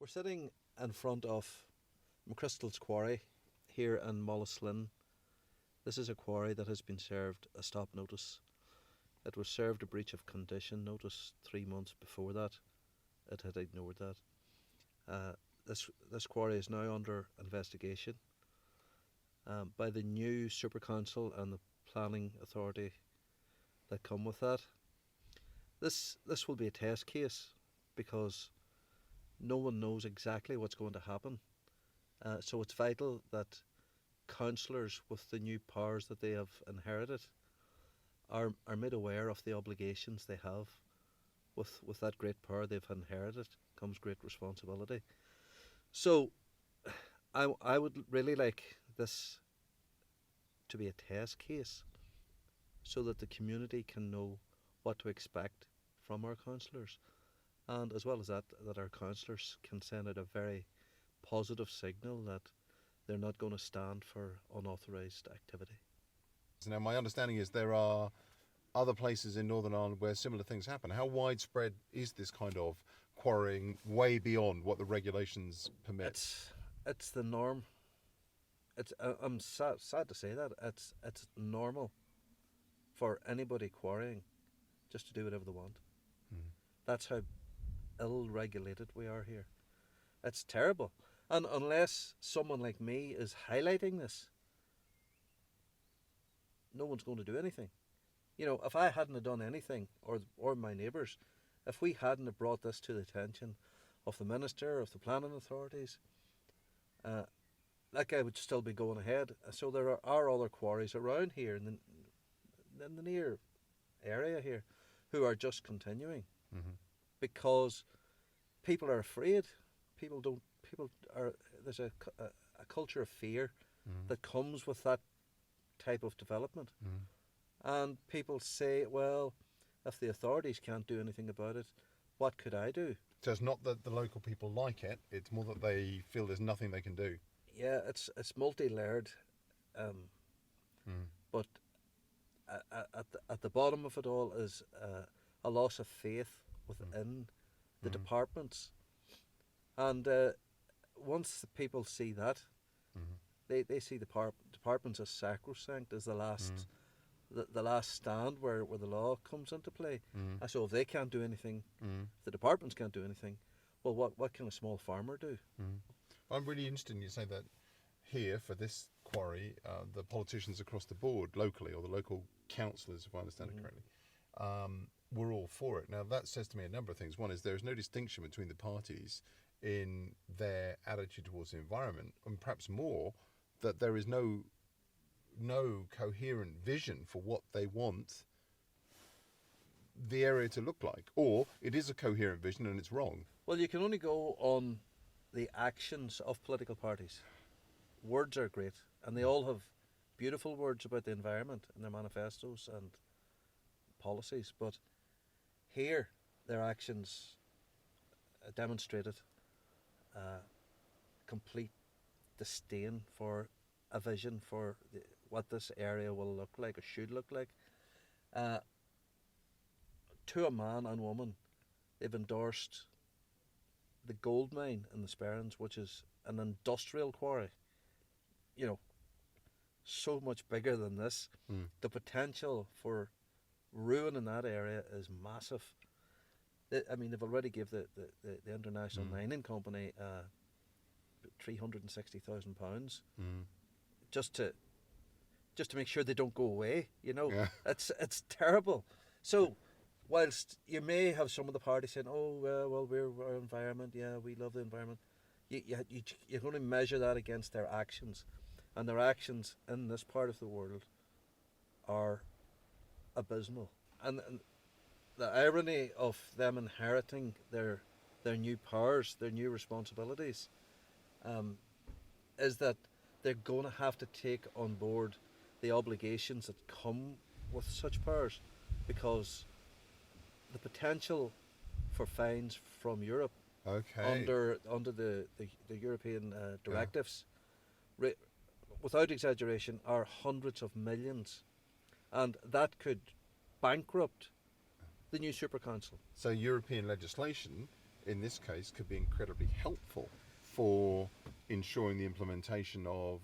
We're sitting in front of McChrystal's Quarry here in Mollislin. This is a quarry that has been served a stop notice. It was served a breach of condition notice 3 months before that. It had ignored that. This quarry is now under investigation by the new Super Council and the planning authority that come with that. This will be a test case because no one knows exactly what's going to happen. So it's vital that councillors with the new powers that they have inherited are made aware of the obligations they have. With that great power they've inherited comes great responsibility. So I would really like this to be a test case so that the community can know what to expect from our councillors, and as well as that our councillors can send out a very positive signal that they're not going to stand for unauthorised activity. So now my understanding is there are other places in Northern Ireland where similar things happen. How widespread is this kind of quarrying way beyond what the regulations permit? It's the norm. I'm sad to say that it's normal for anybody quarrying just to do whatever they want. That's how ill-regulated we are here. It's terrible. And unless someone like me is highlighting this, no one's going to do anything. You know, if I hadn't have done anything, or my neighbours, if we hadn't have brought this to the attention of the Minister, of the planning authorities, that guy would still be going ahead. So there are other quarries around here in the near area here who are just continuing because people are afraid. There's a culture of fear that comes with that type of development. And people say, well, if the authorities can't do anything about it, what could I do? So it's not that the local people like it, it's more that they feel there's nothing they can do. Yeah, it's multi-layered, but at the bottom of it all is a loss of faith within the departments. And once the people see that, they see the departments as sacrosanct, as the last stand where the law comes into play. And so if they can't do anything, if the departments can't do anything, well, what can a small farmer do? I'm really interested in you say that here for this quarry, the politicians across the board locally, or the local councillors, if I understand it correctly, were all for it. Now that says to me a number of things. One is there is no distinction between the parties in their attitude towards the environment, and perhaps more, that there is no coherent vision for what they want the area to look like, or it is a coherent vision and it's wrong. Well, you can only go on the actions of political parties. Words are great, and they all have beautiful words about the environment in their manifestos and policies, but here their actions demonstrated complete disdain for a vision for what this area will look like or should look like. To a man and woman, they've endorsed the gold mine in the Sperrins, which is an industrial quarry. You know, so much bigger than this. The potential for ruin in that area is massive. I mean, they've already give the International Mining Company £360,000 just to make sure they don't go away. You know, it's terrible. So, whilst you may have some of the parties saying, "Oh, well, we're our environment. Yeah, we love the environment," you're going to measure that against their actions, and their actions in this part of the world are abysmal. And the irony of them inheriting their new powers, their new responsibilities, is that they're going to have to take on board the obligations that come with such powers, because the potential for fines from Europe under the European directives, without exaggeration, are hundreds of millions, and that could bankrupt the new Super Council. So European legislation in this case, could be incredibly helpful for ensuring the implementation of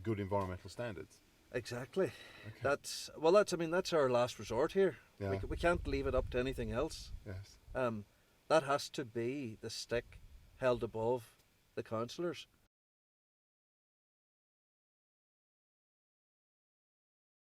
good environmental standards. Exactly. Okay. That's that's our last resort here. Yeah. We can't leave it up to anything else. Yes. That has to be the stick held above the councillors.